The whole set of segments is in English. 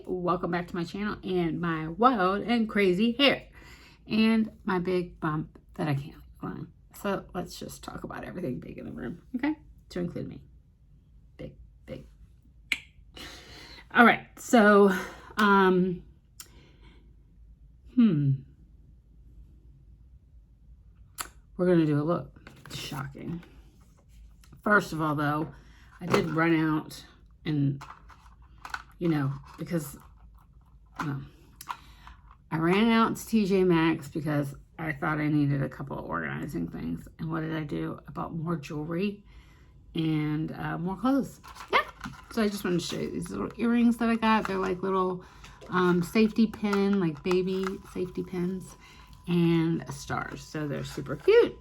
welcome back to my channel and my wild and crazy hair and my big bump that I can't climb. So let's just talk about everything big in the room, okay? To include me. Big. All right, so, we're gonna do a look. It's shocking. First of all, though, I did run out and, because I ran out to TJ Maxx because I thought I needed a couple of organizing things. And what did I do? I bought more jewelry and more clothes. Yeah. So I just wanted to show you these little earrings that I got. They're like little safety pin, like baby safety pins, and stars. So they're super cute.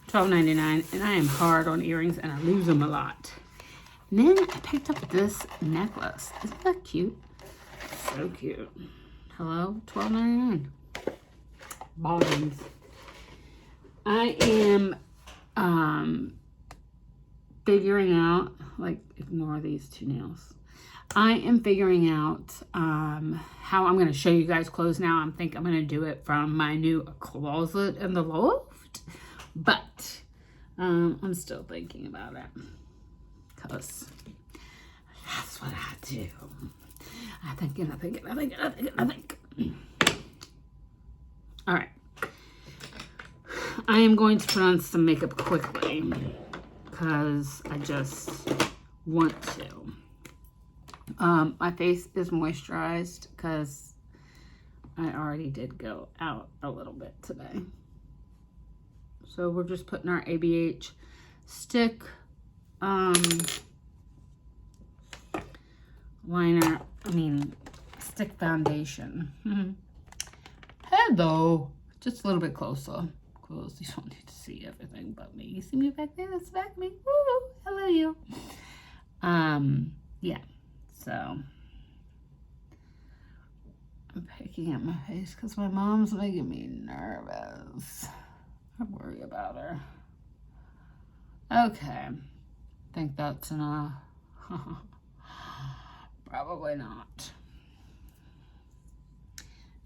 $12.99, and I am hard on earrings and I lose them a lot. And then I picked up this necklace. Isn't that cute? So cute. Hello, $12.99. Bottoms. I am figuring out, like, ignore these two nails. I am figuring out how I'm going to show you guys clothes now. I think I'm going to do it from my new closet in the loft. But I'm still thinking about it. Because that's what I do. I think. All right. I am going to put on some makeup quickly because I just want to. My face is moisturized because I already did go out a little bit today. So we're just putting our ABH stick stick foundation. Hello. Just a little bit closer. Close. You don't need to see everything but me. You see me back there? That's back me. Woo! Hello, you. Yeah. So I'm picking at my face because my mom's making me nervous. I worry about her. Okay. Think that's enough. Probably not.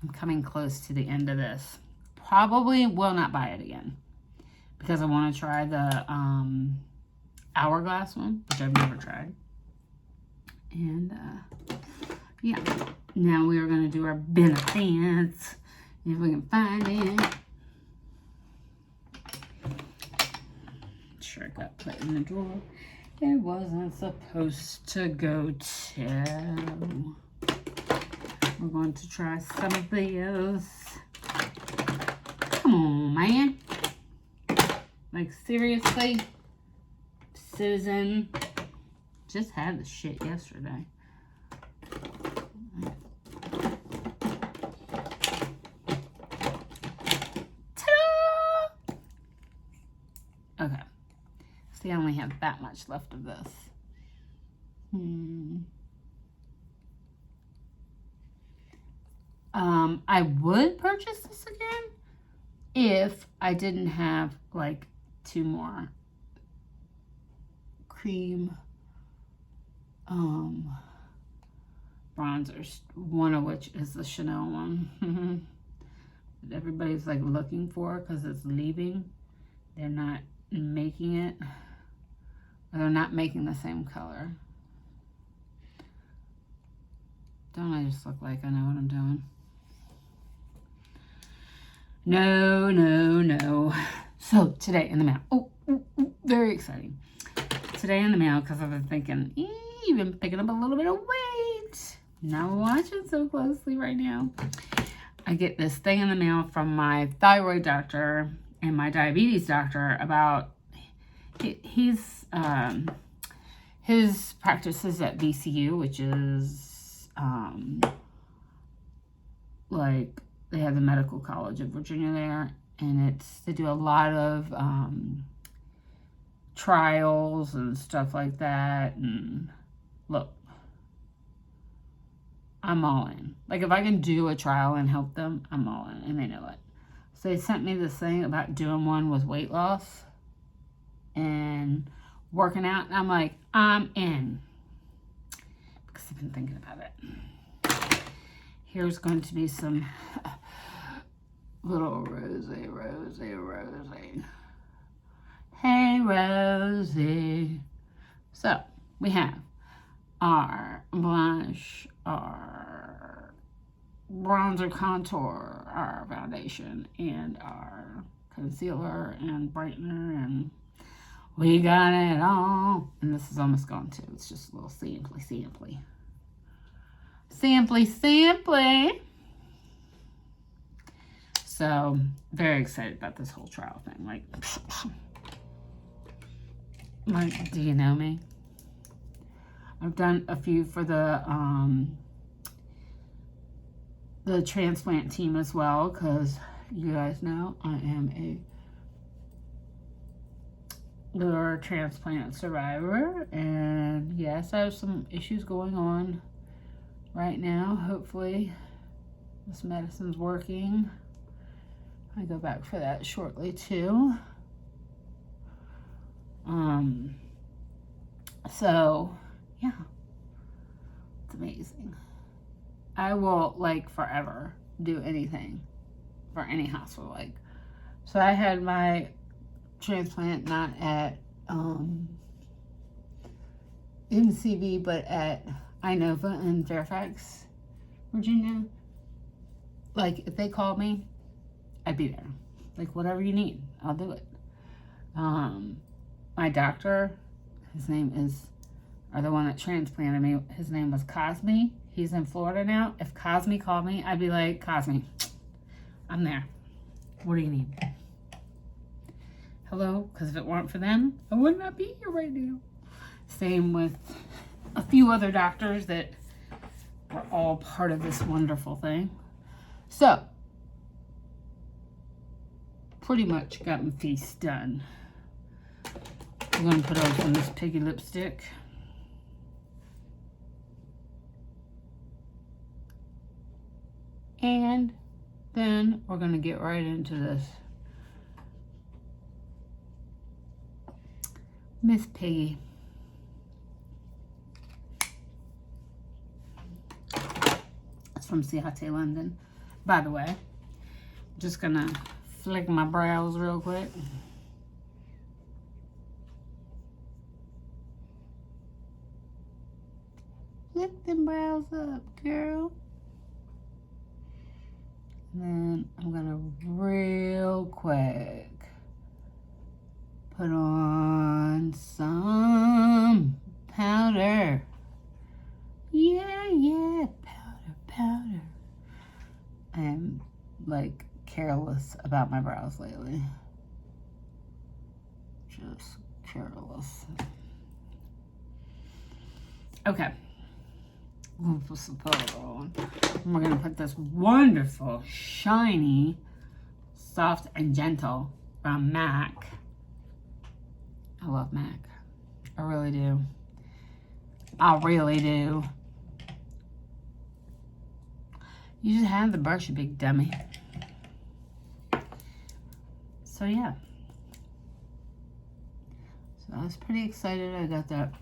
I'm coming close to the end of this. Probably will not buy it again because I want to try the hourglass one, which I've never tried. And yeah, now we are going to do our benefits if we can find it. Sure, got put in the drawer. It wasn't supposed to go to. We're going to try some of these. Come on, man. Like, seriously? Susan just had the shit yesterday. Ta-da! Okay. See, I only have that much left of this. I would purchase this again if I didn't have like 2 more cream bronzers, one of which is the Chanel one that everybody's like looking for because it's leaving. They're not making it, or they're not making the same color. Don't I just look like I know what I'm doing? No. So today in the mail. Oh, very exciting. Today in the mail, because I've been thinking, you've been picking up a little bit of weight. Now we're watching so closely right now. I get this thing in the mail from my thyroid doctor and my diabetes doctor about his practice is at VCU, which is like they have the Medical College of Virginia there, and they do a lot of trials and stuff like that. And look, I'm all in. Like, if I can do a trial and help them, I'm all in, and they know it. So they sent me this thing about doing one with weight loss and working out, and I'm like, I'm in. Because the been thinking about it. Here's going to be some little Rosie. Hey, Rosie. So, we have our blush, our bronzer contour, our foundation, and our concealer and brightener, and we got it all. And this is almost gone too. It's just a little samply. So, very excited about this whole trial thing. Like, do you know me? I've done a few for the transplant team as well, because you guys know I am a liver transplant survivor, and yes, I have some issues going on right now. Hopefully this medicine's working. I go back for that shortly too. So yeah, it's amazing. I will like forever do anything for any hospital. Like, so I had my transplant not at MCV, but at Inova in Fairfax, Virginia. Like, if they called me, I'd be there. Like, whatever you need, I'll do it. My doctor, his name is, or the one that transplanted me, his name was Cosme. He's in Florida now. If Cosme called me, I'd be like, Cosme, I'm there. What do you need? Hello? Because if it weren't for them, I would not be here right now. Same with a few other doctors that were all part of this wonderful thing. So, pretty much got my face done. I'm going to put on some of this piggy lipstick. And then we're going to get right into this. Miss Piggy. It's from Ciate, London. By the way, just going to flick my brows real quick. Flick them brows up, girl. And then I'm gonna real quick put on some powder. Yeah, powder. I am like careless about my brows lately. Just careless. Okay. We'll put some powder on. And we're going to put this wonderful, shiny, soft and gentle from MAC. I love MAC. I really do. You just have the brush, you big dummy. So yeah. So I was pretty excited. I got that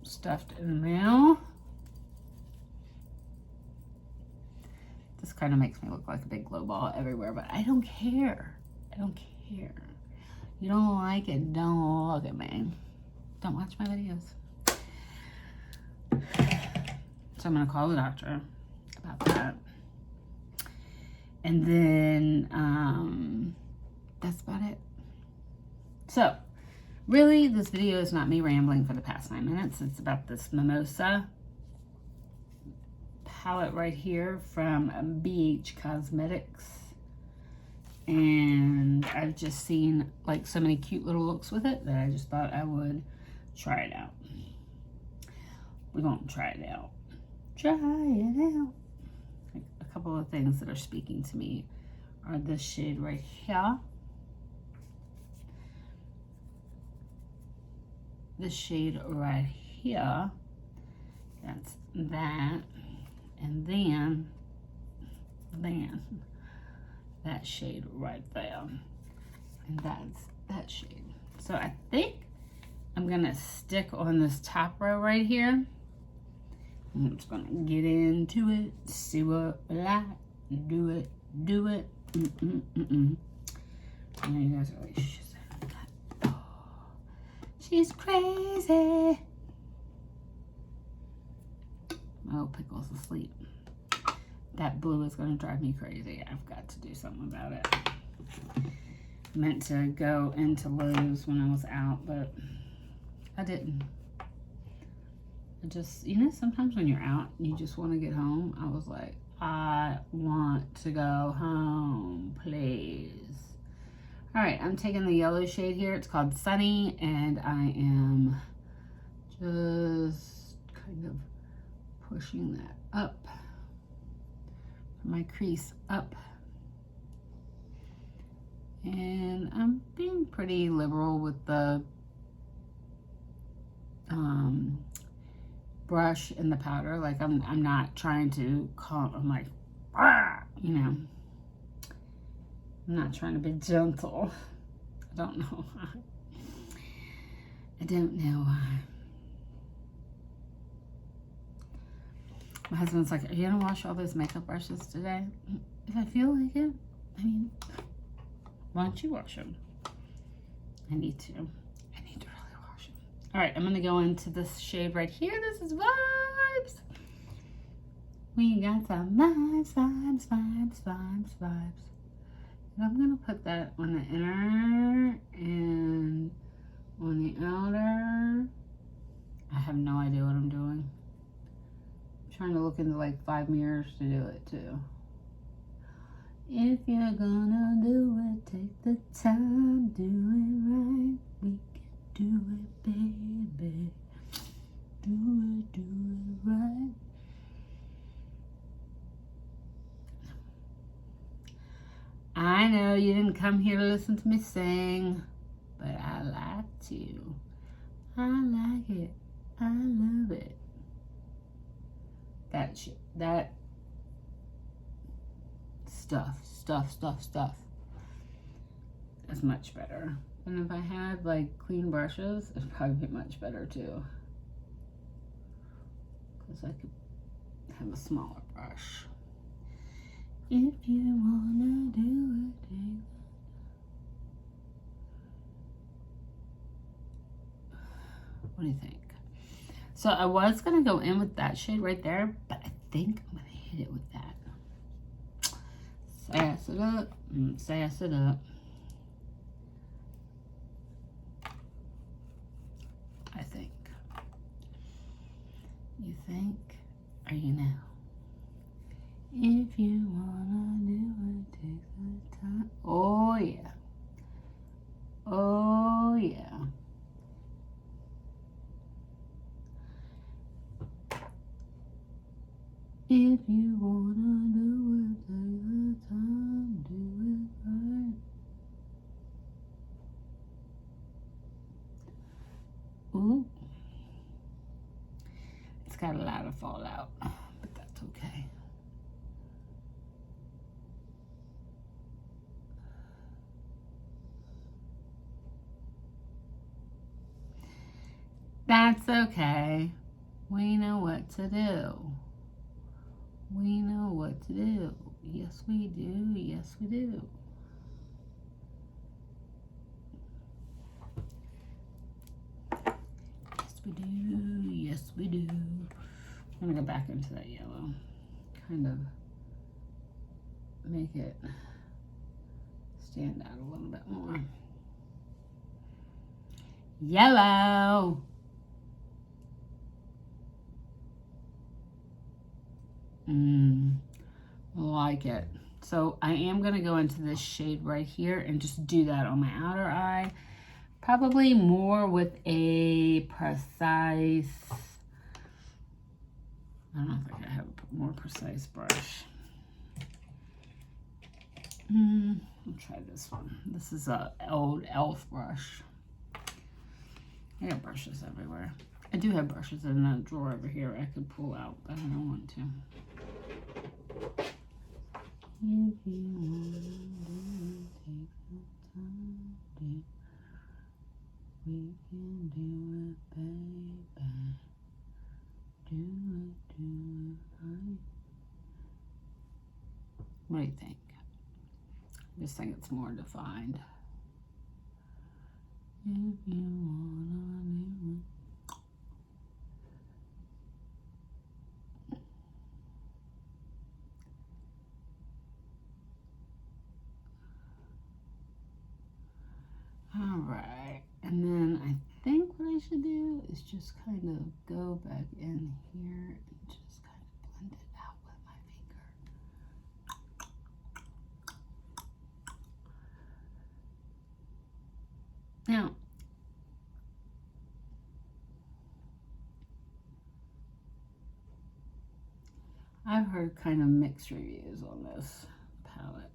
stuffed in the mail. This kind of makes me look like a big glow ball everywhere, but I don't care. You don't like it, don't look at me. Don't watch my videos. So I'm gonna call the doctor about that. And then that's about it. So really, this video is not me rambling for the past 9 minutes. It's about this Mimosa palette right here from BH Cosmetics. And I've just seen like so many cute little looks with it that I just thought I would try it out. We're gonna try it out. Like, a couple of things that are speaking to me are this shade right here. This shade right here. That's that. And then that shade right there. And that's that shade. So I think I'm gonna stick on this top row right here I'm just gonna get into it, see what I like, do it, do it. And you guys are like, she's crazy. Oh, Pickle's asleep. That blue is gonna drive me crazy. I've got to do something about it. Meant to go into Lowe's when I was out, but I didn't. I just, you know, sometimes when you're out, you just want to get home. I was like, I want to go home, please. All right, I'm taking the yellow shade here. It's called Sunny, and I am just kind of pushing that up. My crease up. And I'm being pretty liberal with the brush and the powder. Like I'm not trying to calm, I'm like, you know, I'm not trying to be gentle. I don't know why. I don't know why. My husband's like, are you gonna wash all those makeup brushes today? If I feel like it, I mean, why don't you wash them? I need to really wash them. All right, I'm gonna go into this shade right here. This is Vibes. We got some vibes, vibes, vibes, vibes, vibes. And I'm gonna put that on the inner and on the outer. I have no idea what I'm doing. I'm trying to look into like 5 mirrors to do it too. If you're gonna do it, take the time, do it right. We can do it, baby. Do it right. I know you didn't come here to listen to me sing, but I like to. I like it. I love it. That stuff. That's much better. And if I had like clean brushes, it'd probably be much better too. Because I could have a smaller brush. If you wanna do it, what do you think? So I was gonna go in with that shade right there, but I think I'm gonna hit it with that. Sass it up, sass it up. I think. You think? Or you know? If you wanna do it, take the time. Oh yeah. Oh yeah. If you wanna do it, take the time, do it right. Ooh. It's got a lot of fallout, but that's okay. That's okay. We know what to do. We know what to do. Yes, we do. Yes, we do. Yes, we do. Yes, we do. I'm going to go back into that yellow. Kind of make it stand out a little bit more. Yellow. Like it. So I am going to go into this shade right here and just do that on my outer eye. Probably more with a precise, I don't know if I can have a more precise brush. I'll try this one. This is an old e.l.f. brush. I got brushes everywhere. I do have brushes in that drawer over here I could pull out, but I don't want to. If you want to take the time, we can do it, baby. Do it. What do you think? I just think it's more defined. If you wanna do it. All right, and then I think what I should do is just kind of go back in here and just kind of blend it out with my finger. Now, I've heard kind of mixed reviews on this palette,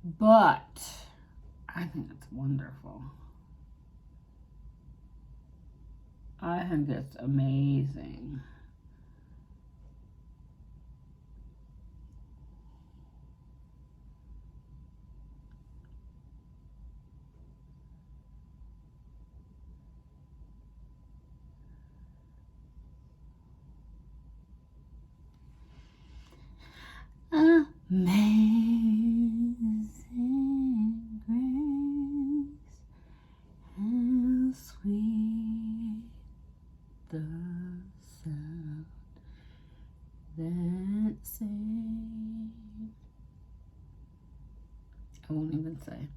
but I think it's wonderful. I think it's amazing. Amazing grace, how sweet the sound that saved. I won't even say.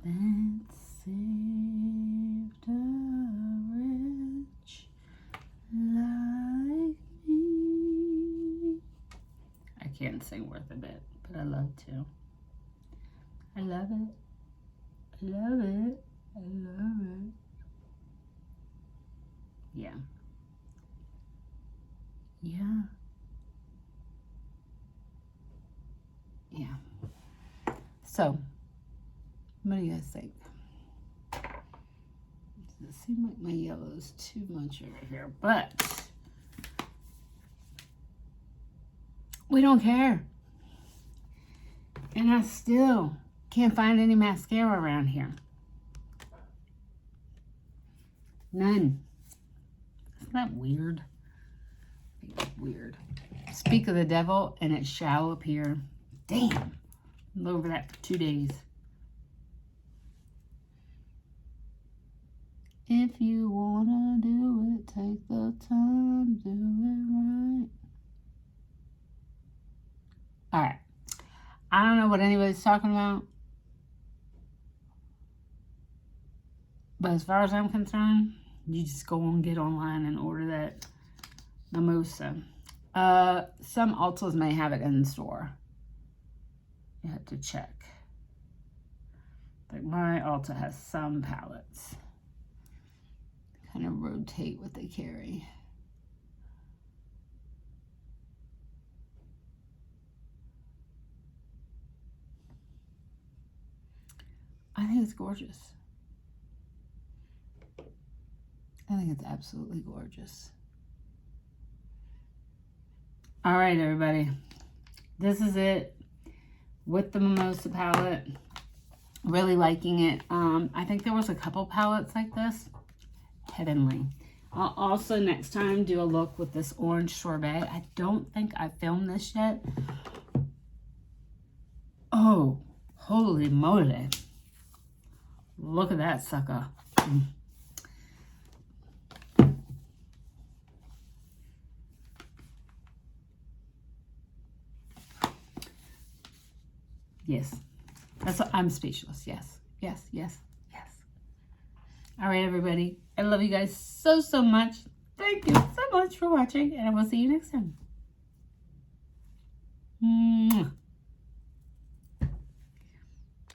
That saved a wretch like me. I can't sing worth a bit, but I love to. I love it. I love it. I love it. Yeah. Yeah. Yeah. So, what do you guys think? Does it seem like my yellow is too much over here? But we don't care. And I still can't find any mascara around here. None. Isn't that weird? Weird. Speak of the devil, and it shall appear. Damn. I'm over that for 2 days. If you wanna do it, take the time, do it right. Alright. I don't know what anybody's talking about. But as far as I'm concerned, you just go and get online and order that Mimosa. Some Ultas may have it in store. You have to check. Like my Ulta has some palettes. Kind of rotate what they carry. I think it's gorgeous. I think it's absolutely gorgeous. All right, everybody. This is it with the Mimosa palette. Really liking it. I think there was a couple palettes like this. Heavenly. I'll also next time do a look with this orange sorbet. I don't think I filmed this yet. Oh, holy moly. Look at that sucker. Yes. That's what, I'm speechless. Yes. Yes. Yes. Yes. All right, everybody. I love you guys so, so much. Thank you so much for watching, and I will see you next time. Mwah.